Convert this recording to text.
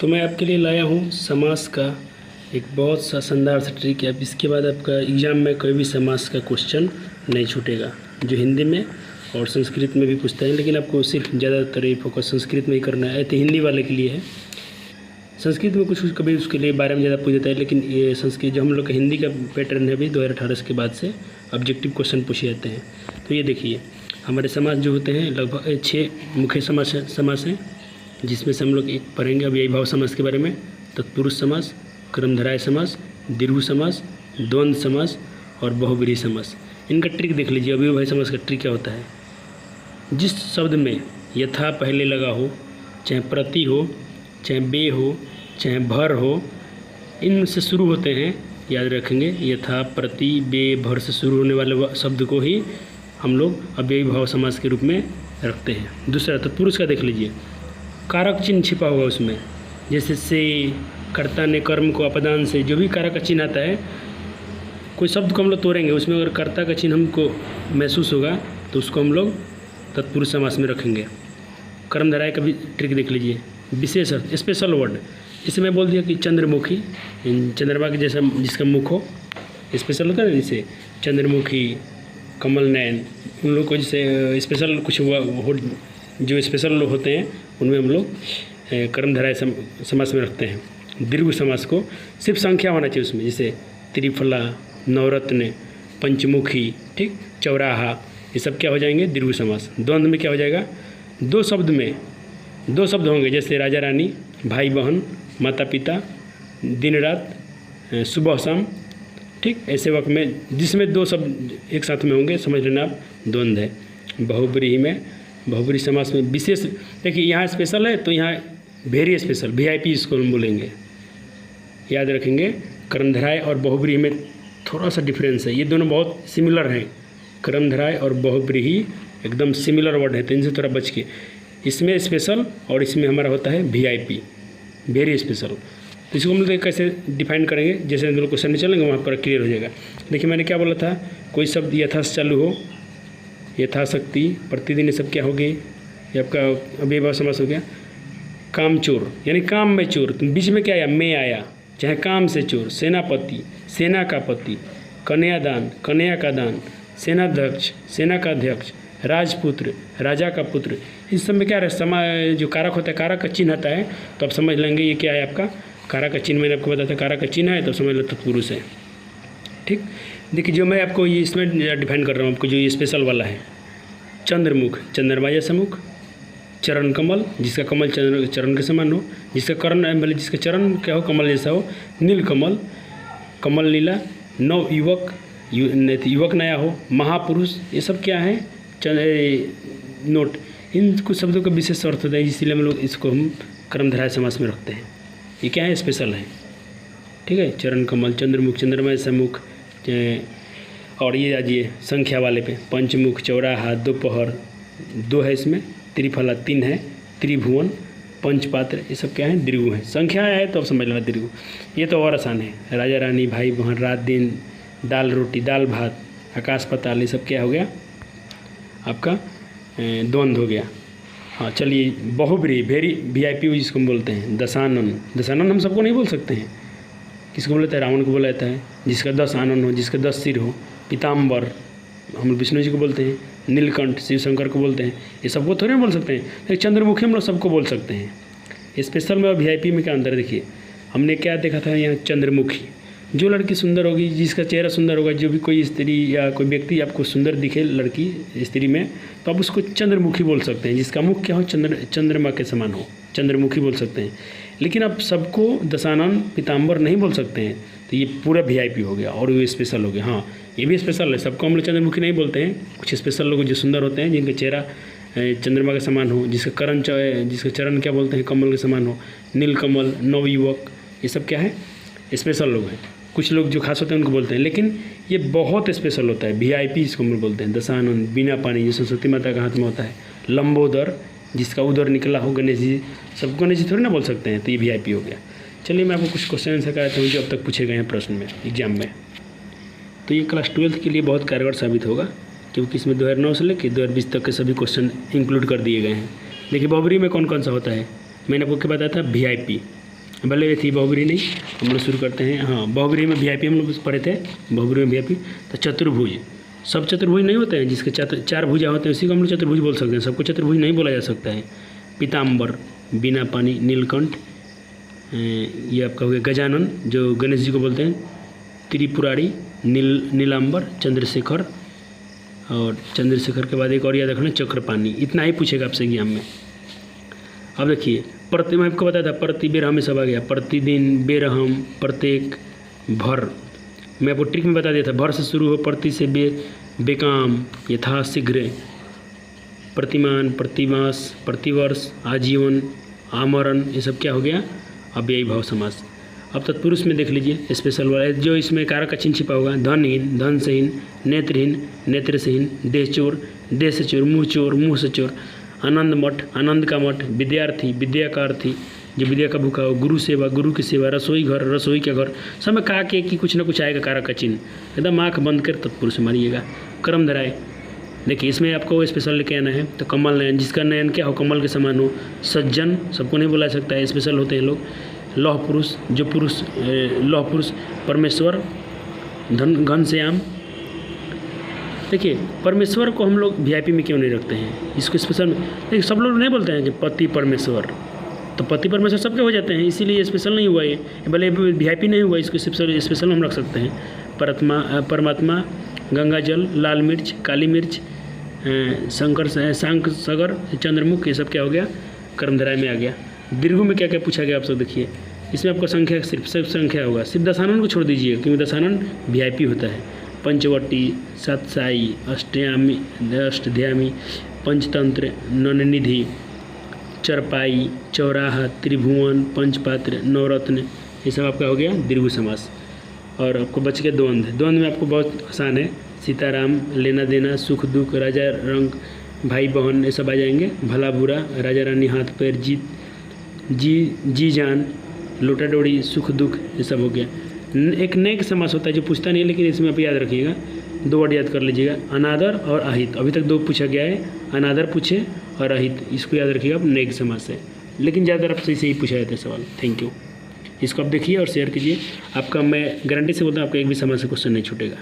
तो मैं आपके लिए लाया हूँ समास का एक बहुत सा शानदार सा ट्रिक है। अब इसके बाद आपका एग्ज़ाम में कोई भी समास का क्वेश्चन नहीं छूटेगा, जो हिंदी में और संस्कृत में भी पूछता है, लेकिन आपको सिर्फ ज़्यादातर ये फोकस संस्कृत में ही करना है। तो हिंदी वाले के लिए है, संस्कृत में कुछ कभी उसके लिए बारे में ज़्यादा पूछ देता है, लेकिन ये संस्कृत जो हम लोग का हिंदी का पैटर्न है, अभी 2018 के बाद से ऑब्जेक्टिव क्वेश्चन पूछे जाते हैं। तो ये देखिए, हमारे समास जो होते हैं लगभग 6 मुख्य समास हैं, जिसमें से हम लोग एक पढ़ेंगे अब यही भाव समास के बारे में। तत्पुरुष समास, क्रमधारय समास, दीर्घ समास, द्वंद्व समास और बहुब्रीहि समास। इनका ट्रिक देख लीजिए। अव्ययभावी समास का ट्रिक क्या होता है? जिस शब्द में यथा पहले लगा हो, चाहे प्रति हो, चाहे बे हो, चाहे भर हो, इनसे शुरू होते हैं, याद रखेंगे। यथा, प्रति, बे, भर से शुरू होने वाले शब्द को ही हम लोग अव्ययभाव समास के रूप में रखते हैं। दूसरा तत्पुरुष का देख लीजिए, कारक चिन्ह छिपा होगा उसमें, जैसे से, कर्ता ने कर्म को अपदान से, जो भी कारक का चिन्ह आता है, कोई शब्द को हम लोग तोड़ेंगे, उसमें अगर कर्ता का चिन्ह हमको महसूस होगा तो उसको हम लोग तत्पुरुष समास में रखेंगे। कर्मधारय का भी ट्रिक देख लीजिए, विशेष अर्थ, स्पेशल वर्ड। जैसे मैं बोल दिया कि चंद्रमुखी, चंद्रमा के जैसा जिसका मुख हो, स्पेशल होता है ना, जैसे चंद्रमुखी, कमल नयन, उन लोग को जैसे स्पेशल कुछ हुआ हो, जो स्पेशल लोग होते हैं उनमें हम लोग कर्मधारय समास में रखते हैं। दीर्घ समास को सिर्फ संख्या होना चाहिए उसमें, जैसे त्रिफला, नवरत्न, पंचमुखी, ठीक, चौराहा, ये सब क्या हो जाएंगे? दीर्घ समास। द्वंद्व में क्या हो जाएगा? दो शब्द होंगे, जैसे राजा रानी, भाई बहन, माता पिता, दिन रात, सुबह शाम, ठीक, ऐसे वक्त में जिसमें दो शब्द एक साथ में होंगे, समझ लेना आप, द्वंद्व है। बहुब्रीहि में, बहुब्रीहि समास में विशेष, देखिए यहाँ स्पेशल है तो यहाँ वेरी स्पेशल, VIP इसको हम बोलेंगे, याद रखेंगे। कर्मधारय और बहुब्रीहि में थोड़ा सा डिफरेंस है, ये दोनों बहुत सिमिलर हैं। कर्मधारय और बहुब्रीहि एकदम सिमिलर वर्ड है, तो इनसे थोड़ा बच के, इसमें स्पेशल और इसमें हमारा होता है VIP, वेरी स्पेशल। तो इसको हम लोग कैसे डिफाइन करेंगे, जैसे हम लोग क्वेश्चन में चलेंगे वहाँ पर क्लियर हो जाएगा। देखिए मैंने क्या बोला था, कोई शब्द यथा से चालू हो, यथाशक्ति, प्रतिदिन, ये सब क्या हो गई? ये आपका अव्ययभाव समास हो गया। कामचोर यानी काम में चोर, तो बीच में क्या आया? में आया, चाहे काम से चोर। सेनापति, सेना का पति। कन्यादान, कन्या का दान। सेनाध्यक्ष, सेना का अध्यक्ष। राजपुत्र, राजा का पुत्र। इस सब में क्या है? जो कारक होता है, कारक का चिन्ह आता है, तो आप समझ लेंगे ये क्या है आपका कारक का चिन्ह। मैंने आपको बताया था कारक का चिन्ह है, तो समझ लो तत्पुरुष है, ठीक। देखिए जो मैं आपको ये इसमें डिफाइन कर रहा हूँ, आपको जो ये स्पेशल वाला है, चंद्रमुख, चंद्रमा जैसा मुख। चरण कमल, जिसका कमल चरण के समान हो, जिसका करण मतलब जिसका चरण क्या हो, कमल जैसा हो। नील कमल, कमल नीला। नव युवक, युवक नया हो। महापुरुष, ये सब क्या है? नोट, इन कुछ शब्दों का विशेष अर्थ होता है, इसीलिए हम लोग इसको हम कर्मधारय समास में रखते हैं। ये क्या है? स्पेशल है, ठीक है। चरण कमल, चंद्रमुख, चंद्रमा जैसा मुख। और ये आजिए संख्या वाले पे, पंचमुख, चौराहा, दोपहर, 2 है इसमें। त्रिफला 3 है। त्रिभुवन, पंचपात्र, ये सब क्या है? दीर्घ है। संख्या है तो अब समझ लेना दीर्घ। ये तो और आसान है। राजा रानी, भाई बहन, रात दिन, दाल रोटी, दाल भात, आकाश पाताल, ये सब क्या हो गया आपका? द्वंद्व हो गया। हाँ चलिए, बहुब्रीहि, वेरी VIP जिसको हम बोलते हैं। दशानन, दशानन हम सबको नहीं बोल सकते हैं, किसको बोलता है? रावण को बोला जाता है, जिसका 10 आनन हो, जिसका 10 सिर हो। पीताम्बर, हम विष्णु जी को बोलते हैं। नीलकंठ, शिव शंकर को बोलते हैं। ये सबको थोड़े बोल सकते हैं, लेकिन चंद्रमुखी हम लोग सबको बोल सकते हैं। स्पेशल में और VIP में क्या अंतर देखिए। हमने क्या देखा था यहाँ? चंद्रमुखी, जो लड़की सुंदर होगी, जिसका चेहरा सुंदर होगा, जो भी कोई स्त्री या कोई व्यक्ति आपको सुंदर दिखे लड़की स्त्री में, तो आप उसको चंद्रमुखी बोल सकते हैं। जिसका मुख क्या हो? चंद्रमा के समान हो, चंद्रमुखी बोल सकते हैं। लेकिन आप सबको दशानन, पीताम्बर नहीं बोल सकते हैं, तो ये पूरा VIP हो गया और ये स्पेशल हो गया। हाँ ये भी स्पेशल है, सबको हम लोग चंद्रमुखी नहीं बोलते हैं। कुछ स्पेशल लोग जो सुंदर होते हैं, जिनका चेहरा चंद्रमा के समान हो, जिसका चरण क्या बोलते हैं? कमल के समान हो। नीलकमल, नवयुवक, ये सब क्या है? स्पेशल लोग हैं। कुछ लोग जो खास होते हैं उनको बोलते हैं, लेकिन ये बहुत स्पेशल होता है, VIP इसको हम लोग बोलते हैं। दशानन, बिना पानी, जो सरस्वती माता का हाथ में होता है। लंबोदर, जिसका उदर निकला हो। गणेश जी, सबको गणेश जी थोड़ी ना बोल सकते हैं, तो ये VIP हो गया। चलिए मैं आपको कुछ क्वेश्चन आंसर कराता हूँ जो अब तक पूछे गए हैं प्रश्न में, एग्जाम में। तो ये क्लास 12th के लिए बहुत कारगर साबित होगा, क्योंकि इसमें 2009 से लेकर 2020 तक के सभी क्वेश्चन इंक्लूड कर दिए गए हैं। देखिए बहुब्रीहि में कौन कौन सा होता है? मैंने आपको क्या बताया था? VIP, भले ये थी बहुब्रीही नहीं। हम लोग शुरू करते हैं। हाँ, बहुब्रीही में वीआईपी हम लोग पढ़े थे, बहुब्रीही में वीआईपी। तो चतुर्भुज, सब चतुर्भुज नहीं होते हैं, जिसके चार भुजा होते हैं उसी को हम लोग चतुर्भुज बोल सकते हैं, सबको चतुर्भुज नहीं बोला जा सकता है। पीताम्बर, बिना पानी, नीलकंठ, ये आपका हो गया गजानन जो गणेश जी को बोलते हैं, त्रिपुरारी, नीलांबर, चंद्रशेखर, और चंद्रशेखर के बाद एक और याद रखना चक्रपाणी। इतना ही पूछेगा आपसे एग्जाम में। अब देखिए प्रति, मैं आपको बताया था प्रति, बेरहम में सब आ गया, प्रतिदिन, बेरहम, प्रत्येक, भर। मैं आपको ट्रिक में बता दिया था, भर से शुरू हो, प्रति से बेकाम, यथाशीघ्र, प्रतिमान, प्रतिमास, प्रतिवर्ष, आजीवन, आमरण, ये सब क्या हो गया अव्ययी भाव समास। अब तत्पुरुष में देख लीजिए स्पेशल वाला जो इसमें कारक का चिन्ह छिपा होगा, धनहीन, धन सेहीन, नेत्रहीन, नेत्र सेहीन, देह चोर, देह से चोर, मुँह चोर, मुँह से चोर, आनंद मठ, आनंद का मठ, विद्यार्थी, विद्या का अर्थी, जो विद्या का भूखा हो, गुरु सेवा, गुरु की सेवा, रसोई घर, रसोई का घर, सब में कहा कि कुछ ना कुछ आएगा कारक का चिन्ह। एकदम आँख बंद कर तत्पुरुष मारिएगा। क्रम धराए, देखिए इसमें आपको स्पेशल लेके आना है। तो कमल नयन, जिसका नयन क्या हो, कमल के समान हो। सज्जन, सबको नहीं बोला सकता है, स्पेशल होते हैं लोग। लौह पुरुष, जो पुरुष, लौह पुरुष, परमेश्वर, धन, घनश्याम। देखिए परमेश्वर को हम लोग वीआईपी में क्यों नहीं रखते हैं, इसको स्पेशल में। देखिए सब लोग नहीं बोलते हैं कि पति परमेश्वर, तो पति परमेश्वर सबके हो जाते हैं, इसीलिए स्पेशल नहीं हुआ ये, भले वीआईपी नहीं हुआ, इसको स्पेशल हम रख सकते हैं। परमात्मा, गंगा जल, लाल मिर्च, काली मिर्च, शंकर, शांक सागर, चंद्रमुख, ये सब क्या हो गया कर्मधारय में आ गया। दीर्घों में क्या क्या पूछा गया आप सब देखिए। इसमें आपको संख्या सिर्फ संख्या होगा, सिर्फ दशानन को छोड़ दीजिए क्योंकि दशानन वीआईपी होता है। पंचवटी, सतसाई, अष्टध्यायी, पंचतंत्र, नवनिधि, चरपाई, चौराहा, त्रिभुवन, पंचपात्र, नवरत्न, ये सब आपका हो गया दीर्घ समास। और आपको बच गया द्वंद्व। द्वंद्व में आपको बहुत आसान है, सीताराम, लेना देना, सुख दुख, राजा रंग, भाई बहन, ये सब आ जाएंगे। भला बुरा, राजा रानी, हाथ पैर, जी जान, लोटा डोरी, सुख दुख, ये सब हो गया। एक नेक समास होता है जो पूछता नहीं है, लेकिन इसमें आप याद रखिएगा, 2 वर्ड याद कर लीजिएगा, अनादर और अहित। अभी तक 2 पूछा गया है, अनादर पूछे और अहित, इसको याद रखिएगा आप, नेक समास है। लेकिन ज़्यादातर आपसे इसे ही पूछा जाता है सवाल। Thank you. इसको आप देखिए और शेयर कीजिए। आपका मैं गारंटी से बोलता हूँ आपका एक भी समास से क्वेश्चन नहीं छूटेगा।